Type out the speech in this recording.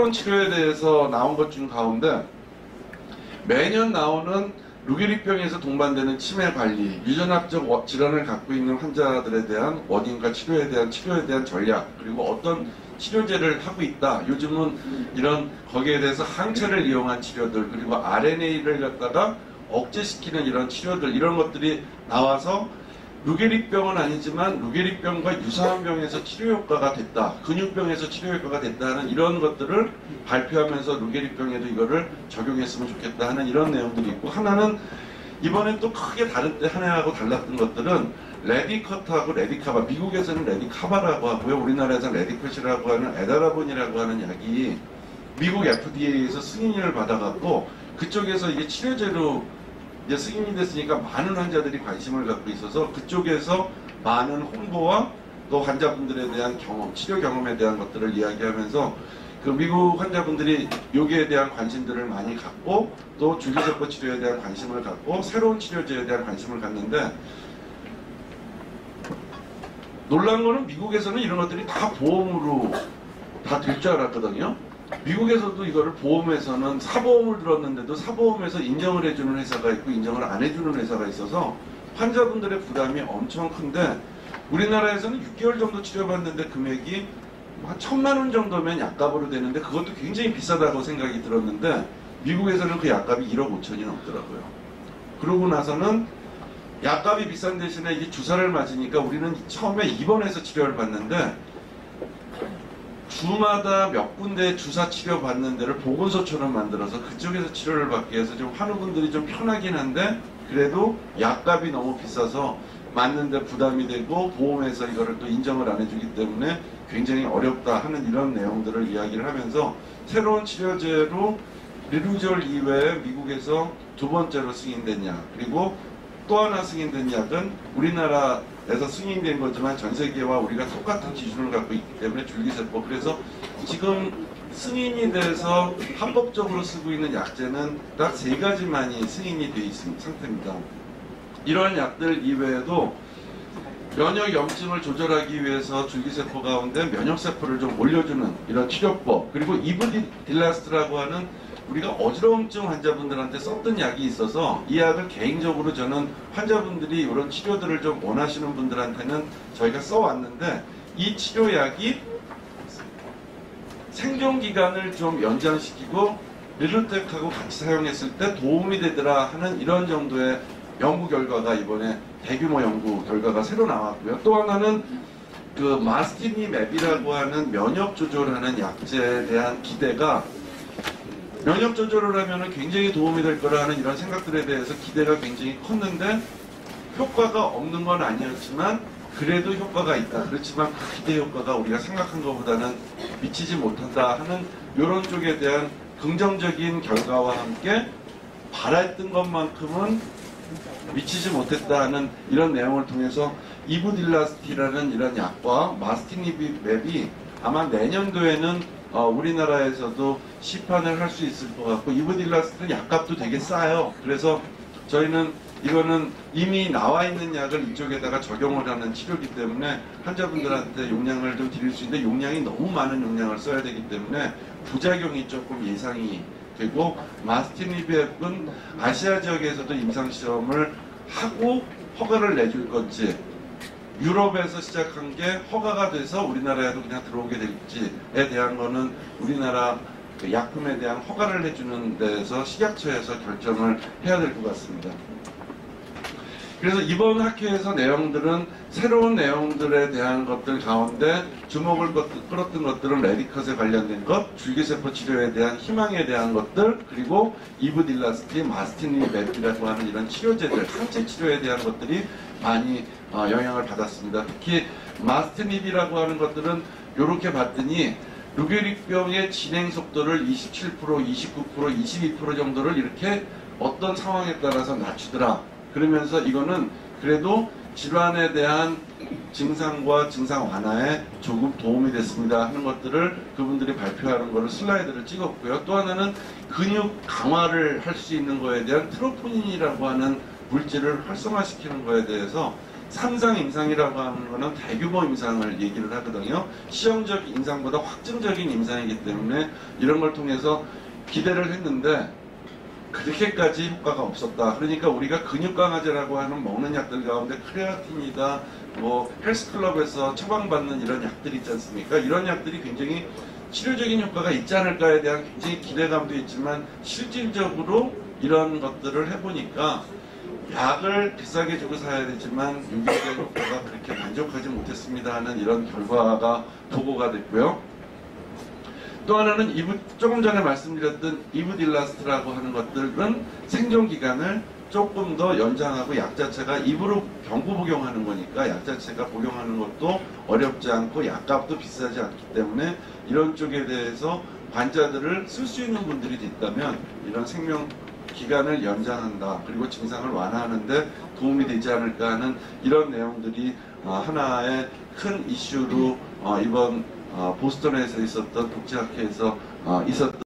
새로운 치료에 대해서 나온 것 중 가운데 매년 나오는 루게릭병에서 동반되는 치매 관리, 유전학적 질환을 갖고 있는 환자들에 대한 원인과 치료에 대한 전략, 그리고 어떤 치료제를 하고 있다. 요즘은 이런 거기에 대해서 항체를 이용한 치료들, 그리고 RNA를 갖다가 억제시키는 이런 치료들, 이런 것들이 나와서 루게릭병은 아니지만 루게릭병과 유사한 병에서 치료 효과가 됐다, 근육병에서 치료 효과가 됐다 하는 이런 것들을 발표하면서 루게릭병에도 이거를 적용했으면 좋겠다 하는 이런 내용들이 있고, 하나는 이번엔 또 크게 다른 때 한 해하고 달랐던 것들은 레디컷하고 레디카바, 미국에서는 레디카바라고 하고요, 우리나라에서는 레디컷이라고 하는 에다라본이라고 하는 약이 미국 FDA에서 승인을 받아갖고 그쪽에서 이게 치료제로 이제 승인이 됐으니까 많은 환자들이 관심을 갖고 있어서 그쪽에서 많은 홍보와 또 환자분들에 대한 경험, 치료 경험에 대한 것들을 이야기하면서 그 미국 환자분들이 여기에 대한 관심들을 많이 갖고 또 줄기세포 치료에 대한 관심을 갖고 새로운 치료제에 대한 관심을 갖는데, 놀란 거는 미국에서는 이런 것들이 다 보험으로 다 될 줄 알았거든요. 미국에서도 이거를 보험에서는 사보험을 들었는데도 사보험에서 인정을 해주는 회사가 있고 인정을 안 해주는 회사가 있어서 환자분들의 부담이 엄청 큰데, 우리나라에서는 6개월 정도 치료받는데 금액이 한 1,000만 원 정도면 약값으로 되는데 그것도 굉장히 비싸다고 생각이 들었는데 미국에서는 그 약값이 1억 5천이 넘더라고요. 그러고 나서는 약값이 비싼 대신에 이게 주사를 맞으니까 우리는 처음에 입원해서 치료를 받는데 주마다 몇 군데 주사 치료 받는 데를 보건소처럼 만들어서 그쪽에서 치료를 받기 위해서 좀 환우분들이 좀 편하긴 한데 그래도 약값이 너무 비싸서 맞는데 부담이 되고 보험에서 이거를 또 인정을 안 해주기 때문에 굉장히 어렵다 하는 이런 내용들을 이야기를 하면서 새로운 치료제로 리루졸 이외에 미국에서 두 번째로 승인된 약, 그리고 또 하나 승인된 약은 우리나라에서 승인된 거지만 전 세계와 우리가 똑같은 기준을 갖고 있기 때문에 줄기세포, 그래서 지금 승인이 돼서 합법적으로 쓰고 있는 약제는 딱 3가지만이 승인이 되어 있는 상태입니다. 이러한 약들 이외에도 면역염증을 조절하기 위해서 줄기세포 가운데 면역세포를 좀 올려주는 이런 치료법, 그리고 이브딜라스트라고 하는 우리가 어지러움증 환자분들한테 썼던 약이 있어서 이 약을 개인적으로 저는 환자분들이 이런 치료들을 좀 원하시는 분들한테는 저희가 써왔는데, 이 치료약이 생존기간을 좀 연장시키고 릴루텍하고 같이 사용했을 때 도움이 되더라 하는 이런 정도의 연구 결과가 이번에 대규모 연구 결과가 새로 나왔고요. 또 하나는 그 마스티니맵이라고 하는 면역 조절하는 약제에 대한 기대가, 면역 조절을 하면 굉장히 도움이 될 거라 하는 이런 생각들에 대해서 기대가 굉장히 컸는데 효과가 없는 건 아니었지만 그래도 효과가 있다. 그렇지만 그 기대 효과가 우리가 생각한 것보다는 미치지 못한다 하는 이런 쪽에 대한 긍정적인 결과와 함께 바랬던 것만큼은 미치지 못했다 하는 이런 내용을 통해서 이브딜라스티라는 이런 약과 마스티니맵이 아마 내년도에는 우리나라에서도 시판을 할 수 있을 것 같고, 이브딜라스트는 약값도 되게 싸요. 그래서 저희는 이거는 이미 나와 있는 약을 이쪽에다가 적용을 하는 치료이기 때문에 환자분들한테 용량을 좀 드릴 수 있는데 용량이 너무 많은 용량을 써야 되기 때문에 부작용이 조금 예상이 되고, 마스티니맵은 아시아 지역에서도 임상시험을 하고 허가를 내줄 건지, 유럽에서 시작한 게 허가가 돼서 우리나라에도 그냥 들어오게 될지에 대한 거는 우리나라 약품에 대한 허가를 해주는 데에서 식약처에서 결정을 해야 될 것 같습니다. 그래서 이번 학회에서 내용들은 새로운 내용들에 대한 것들 가운데 주목을 끌었던 것들은 레디컷에 관련된 것, 줄기세포 치료에 대한 희망에 대한 것들, 그리고 이브딜라스티, 마스티니맵이라고 하는 이런 치료제들, 항체 치료에 대한 것들이 많이 영향을 받았습니다. 특히 마스티닙이라고 하는 것들은 이렇게 봤더니 루게릭병의 진행 속도를 27%, 29%, 22% 정도를 이렇게 어떤 상황에 따라서 낮추더라. 그러면서 이거는 그래도 질환에 대한 증상과 증상 완화에 조금 도움이 됐습니다 하는 것들을 그분들이 발표하는 거를 슬라이드를 찍었고요. 또 하나는 근육 강화를 할 수 있는 거에 대한 트로포닌이라고 하는 물질을 활성화시키는 거에 대해서 3상 임상이라고 하는 거는 대규모 임상을 얘기를 하거든요. 시험적 임상보다 확증적인 임상이기 때문에 이런 걸 통해서 기대를 했는데 그렇게까지 효과가 없었다. 그러니까 우리가 근육 강화제라고 하는 먹는 약들 가운데 크레아틴이다, 뭐 헬스클럽에서 처방받는 이런 약들이 있지 않습니까? 이런 약들이 굉장히 치료적인 효과가 있지 않을까에 대한 굉장히 기대감도 있지만 실질적으로 이런 것들을 해보니까 약을 비싸게 주고 사야 되지만 유기적 효과가 그렇게 만족하지 못했습니다 하는 이런 결과가 보고가 됐고요. 또 하나는 조금 전에 말씀드렸던 이브딜라스트라고 하는 것들은 생존 기간을 조금 더 연장하고 약 자체가 입으로 경구 복용하는 거니까 약 자체가 복용하는 것도 어렵지 않고 약값도 비싸지 않기 때문에 이런 쪽에 대해서 환자들을 쓸 수 있는 분들이 있다면 이런 생명 기간을 연장한다. 그리고 증상을 완화하는데 도움이 되지 않을까 하는 이런 내용들이 하나의 큰 이슈로 이번 보스턴에서 있었던 국제학회에서 있었던